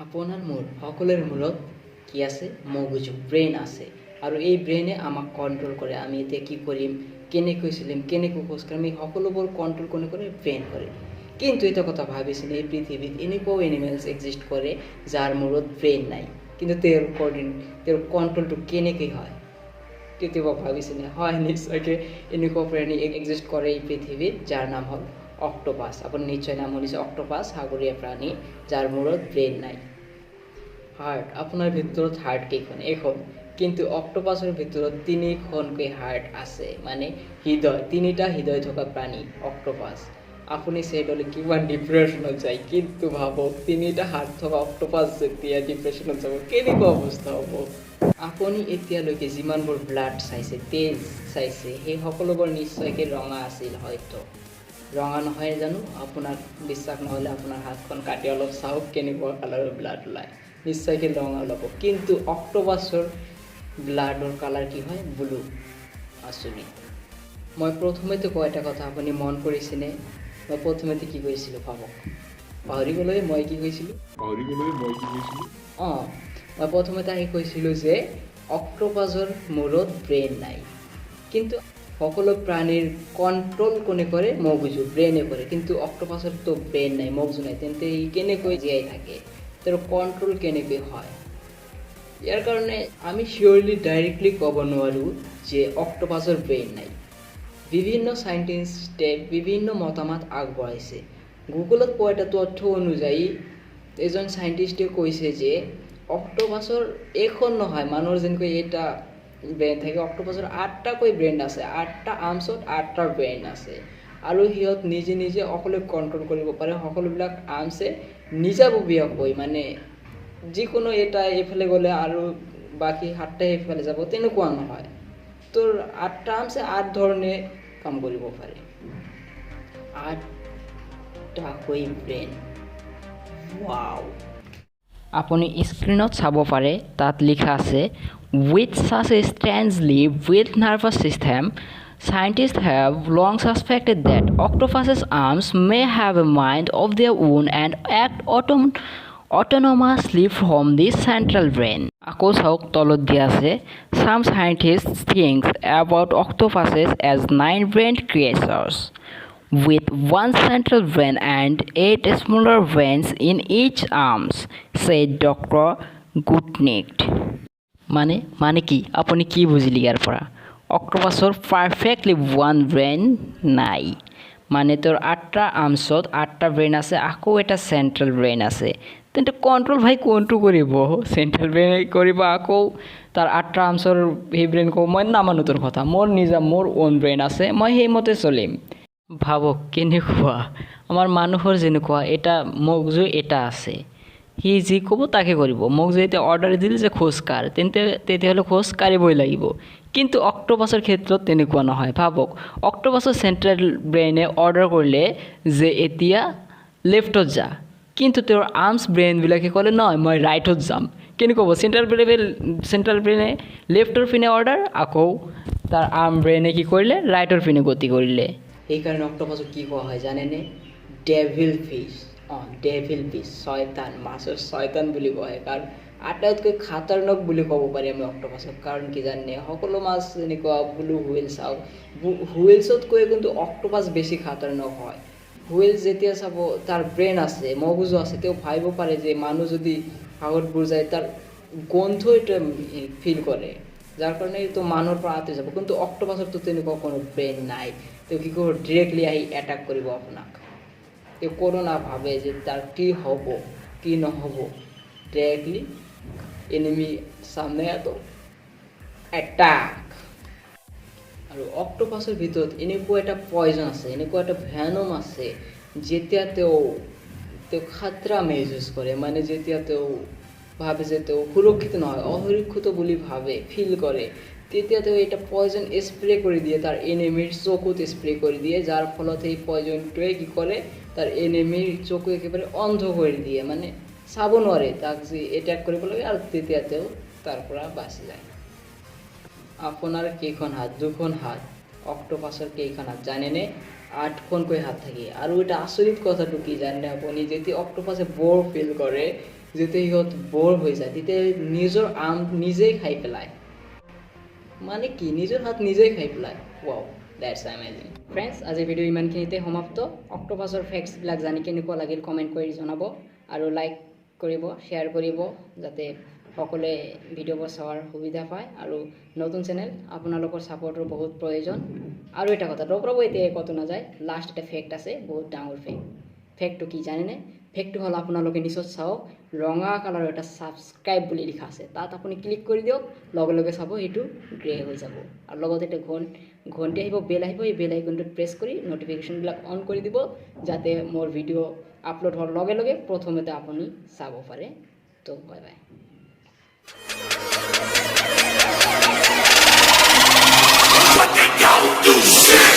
আপোনাৰ মোৰ সকলোৰে মূৰত কি আছে? মগজু, ব্ৰেইন আছে। আৰু এই ব্ৰেইনে আমাক কণ্ট্ৰল কৰে। আমি এতিয়া কি কৰিম, কেনেকৈ চলিম, কেনেকৈ খোজ কাঢ়িম, এই সকলোবোৰ কণ্ট্ৰল কোনে কৰে? ব্ৰেইন কৰে। কিন্তু এটা কথা ভাবিছেনে, এই পৃথিৱীত এনেকুৱাও এনিমেলছ এক্সিষ্ট কৰে যাৰ মূৰত ব্ৰেইন নাই, কিন্তু তেওঁৰ কণ্ট্ৰলটো কেনেকৈ হয়? কেতিয়াবা ভাবিছেনে? হয়, নিশ্চয়কৈ এনেকুৱা প্ৰাণী এক্সিষ্ট কৰে এই পৃথিৱীত, যাৰ নাম হ'ল অক্টোপাছ। আপুনি নিশ্চয় নাম শুনিছে, অক্টোপাছ, সাগৰীয় প্ৰাণী যাৰ মূৰত ব্ৰেইন নাই। হাৰ্ট, আপোনাৰ ভিতৰত হাৰ্ট কেইখন? এখন। কিন্তু অক্টোপাছৰ ভিতৰত 3খনকৈ হাৰ্ট আছে, মানে হৃদয়, 3টা হৃদয় থকা প্ৰাণী অক্টোপাছ। আপুনি চেইডলৈ কিমান ডিপ্ৰেশ্যনত যায়, কিন্তু ভাবক 3টা হাৰ্ট থকা অক্টোপাছ যেতিয়া ডিপ্ৰেশ্যনত যাব, কেনেকুৱা অৱস্থা হ'ব? আপুনি এতিয়ালৈকে যিমানবোৰ ব্লাড চাইছে, তেজ চাইছে, সেই সকলোবোৰ নিশ্চয়কৈ ৰঙা আছিল হয়তো। ৰঙা নহয় জানো? আপোনাৰ বিশ্বাস নহ'লে আপোনাৰ হাতখন কাটি অলপ চাওক কেনেকুৱা কালাৰৰ ব্লাড ওলায়, নিশ্চয়কৈ ৰঙা ওলাব। কিন্তু অক্টোপাছৰ ব্লাডৰ কালাৰ কি হয়? ব্লু। আচৰিত। মই প্ৰথমতে কোৱা এটা কথা আপুনি মন কৰিছেনে? মই প্ৰথমতে কি কৰিছিলোঁ ভাবক। পাহৰি গ'লে মই কি কৈছিলোঁ? মই প্ৰথমতে আহি কৈছিলোঁ যে অক্টোপাছৰ মূৰত ব্ৰেইন নাই। কিন্তু সকলো প্ৰাণীৰ কণ্ট্ৰল কোনে কৰে? মগজু, ব্ৰেইনে কৰে। কিন্তু অক্টোপাছৰতো ব্ৰেইন নাই, মগজু নাই, তেন্তে ই কেনেকৈ জীয়াই থাকে? তেওঁৰ কণ্ট্ৰল কেনেকৈ হয়? ইয়াৰ কাৰণে আমি চিয়'ৰলি ডাইৰেক্টলি ক'ব নোৱাৰোঁ যে অক্টোপাছৰ ব্ৰেইন নাই। বিভিন্ন চাইণ্টিষ্টে বিভিন্ন মতামত আগবঢ়াইছে। গুগলত পোৱা এটা তথ্য অনুযায়ী এজন চাইণ্টিষ্টে কৈছে যে অক্টোপাছৰ এখন নহয়, মানুহৰ যেনেকৈ এটা ব্ৰেইন থাকে, অক্টোপাছৰ 8টাকৈ ব্ৰেইন আছে, 8টা আৰ্মছত 8টা ব্ৰেইন আছে। আৰু সিহঁত নিজে নিজে অকলে কণ্ট্ৰল কৰিব পাৰে সকলোবিলাক আৰ্মছে নিজাববীয়াকৈ, মানে যিকোনো এটা এইফালে গ'লে আৰু বাকী 7টা সেইফালে যাব, তেনেকুৱা নহয়। তোৰ 8টা আৰ্মছে 8 ধৰণে কাম কৰিব পাৰে। 8টাকৈ ব্ৰেইন, ৱাও। আপুনি স্ক্ৰীনত চাব পাৰে, তাত লিখা আছে with such a strangely built nervous system, scientists have long suspected that octopus's arms may have a mind of their own and act autonomously from the central brain. আকৌ চাওক, তলত দিয়া আছে some scientists think about octopuses as 9-brained creatures with one central brain and 8 smaller brains in each arms, said Dr. Gutnicht. মানে কি? আপুনি কি বুজিলে ইয়াৰ পৰা? অক্টোপাছৰ পাৰফেক্টলি ওৱান ব্ৰেইন নাই, মানে তোৰ 8টা আৰ্মছত 8টা ব্ৰেইন আছে, আকৌ এটা চেণ্ট্ৰেল ব্ৰেইন আছে। তেন্তে কণ্ট্ৰল ভাই কোনটো কৰিব? চেণ্ট্ৰেল ব্ৰেইনে কৰিব, আকৌ তাৰ 8টা আৰ্মছৰ সেই ব্ৰেইন কওঁ? মই নামানো তোৰ কথা, মোৰ অ'ন ব্ৰেইন আছে, মই সেইমতে চলিম। ভাবক কেনেকুৱা। আমাৰ মানুহৰ যেনেকুৱা এটা মগজু এটা আছে, সি যি ক'ব তাকে কৰিব। মগজু এতিয়া অৰ্ডাৰ দিলে যে খোজ কাঢ়, তেতিয়াহ'লে খোজ কাঢ়িবই লাগিব। কিন্তু অক্টোপাছৰ ক্ষেত্ৰত তেনেকুৱা নহয়। ভাবক, অক্টোপাছৰ চেণ্ট্ৰেল ব্ৰেইনে অৰ্ডাৰ কৰিলে যে এতিয়া লেফ্টত যা, কিন্তু তেওঁৰ আৰ্মছ ব্ৰেইনবিলাকে ক'লে নহয় মই ৰাইটত যাম। কেনেকুৱা হ'ব? চেণ্ট্ৰেল ব্ৰেইনে লেফ্টৰ পিনে অৰ্ডাৰ, আকৌ তাৰ আৰ্ম ব্ৰেইনে কি কৰিলে? ৰাইটৰ পিনে গতি কৰিলে। সেইকাৰণে অক্টোপাছক কি কোৱা হয় জানেনে? Devil fish. ডেভিল ফিছ, ছয়তান, মাছৰ ছয়তান বুলি কোৱা হয়। কাৰণ আটাইতকৈ খাতাৰনাক বুলি ক'ব পাৰি আমি অক্টোপাছক। কাৰণ কি জানে? সকলো মাছ যেনেকুৱা ব্লু হুৱেল চাওক, হুৱেলছতকৈ কিন্তু অক্টোপাছ বেছি খাতাৰনাক হয়। হুৱেল যেতিয়া চাব, তাৰ ব্ৰেইন আছে, মগজু আছে, তেওঁ ভাবিব পাৰে যে মানুহ যদি সাগৰত বুৰ যায়, তাৰ গোন্ধ এটা ফিল কৰে, যাৰ কাৰণে এইটো মানুহৰ পৰা আঁতৰি যাব। কিন্তু অক্টোপাছৰতো তেনেকুৱা কোনো ব্ৰেইন নাই। তেওঁ কি কৰিব? ডিৰেক্টলি আহি এটাক কৰিব আপোনাক। তেওঁ কোনো নাভাবে যে তাৰ কি হ'ব কি নহ'ব, ডিৰেক্টলি এনিমি সামনে তো এটাক। আৰু অক্টোপাছৰ ভিতৰত এনেকুৱা এটা পয়জন আছে, এনেকুৱা এটা ভেনম আছে, যেতিয়া তেওঁ খাতৰা মেহজুজ কৰে, মানে যেতিয়া তেওঁ ভাবে যে তেওঁ সুৰক্ষিত নহয়, অসুৰক্ষিত বুলি ভাবে, ফিল কৰে, তেতিয়া তেওঁ এটা পয়জন স্প্ৰে কৰি দিয়ে, তাৰ এনিমিৰ চকুত স্প্ৰে কৰি দিয়ে, যাৰ ফলত সেই পয়জনটোৱে কি কৰে? তাৰ এনিমিৰ চকু একেবাৰে অন্ধ কৰি দিয়ে, মানে চাব নোৱাৰে তাক যে এটেক কৰিব লাগে, আৰু তেতিয়া তেওঁ তাৰ পৰা বাচি যায়। আপোনাৰ কেইখন হাত? 2খন হাত। অক্টোপাছৰ কেইখন হাত জানেনে? 8খনকৈ হাত থাকে। আৰু এটা আচৰিত কথাটো কি জানে আপুনি? যেতিয়া অক্টোপাছে ব'ৰ ফিল কৰে, যেতিয়া সিহঁত বৰ হৈ যায় তেতিয়া নিজৰ আম নিজেই খাই পেলায় মানে কি নিজৰ হাত নিজেই খাই পেলায় ৱাও দ্যাটছ অ্যামেজিং ফ্ৰেণ্ডছ আজি ভিডিঅ' ইমানখিনিতে সমাপ্ত অক্টোপাছৰ ফেক্টছবিলাক জানি কেনেকুৱা লাগিল কমেণ্ট কৰি জনাব আৰু লাইক কৰিব শ্বেয়াৰ কৰিব যাতে সকলোৱে ভিডিঅ'বোৰ চোৱাৰ সুবিধা পায় আৰু নতুন চেনেল আপোনালোকৰ ছাপোৰ্টৰ বহুত প্ৰয়োজন আৰু এটা কথা ৰ'ব এতিয়া কতো নাযায় লাষ্ট এটা ফেক্ট আছে বহুত ডাঙৰ ফেক্টটো কি জানেনে ফেক্টটো হ'ল আপোনালোকে নিশ্চয় চাওক ৰঙা কালাৰৰ এটা ছাবস্ক্ৰাইব বুলি লিখা আছে তাত আপুনি ক্লিক কৰি দিয়ক লগে লগে চাব সেইটো গ্ৰে হৈ যাব আৰু লগতে এটা ঘণ্টি আহিব বেল আহিব এই বেল আইকনটোত প্ৰেছ কৰি নটিফিকেশ্যনবিলাক অন কৰি দিব যাতে মোৰ ভিডিঅ' আপলোড হোৱাৰ লগে লগে প্ৰথমতে আপুনি চাব পাৰে তো bye bye What they don't do shit.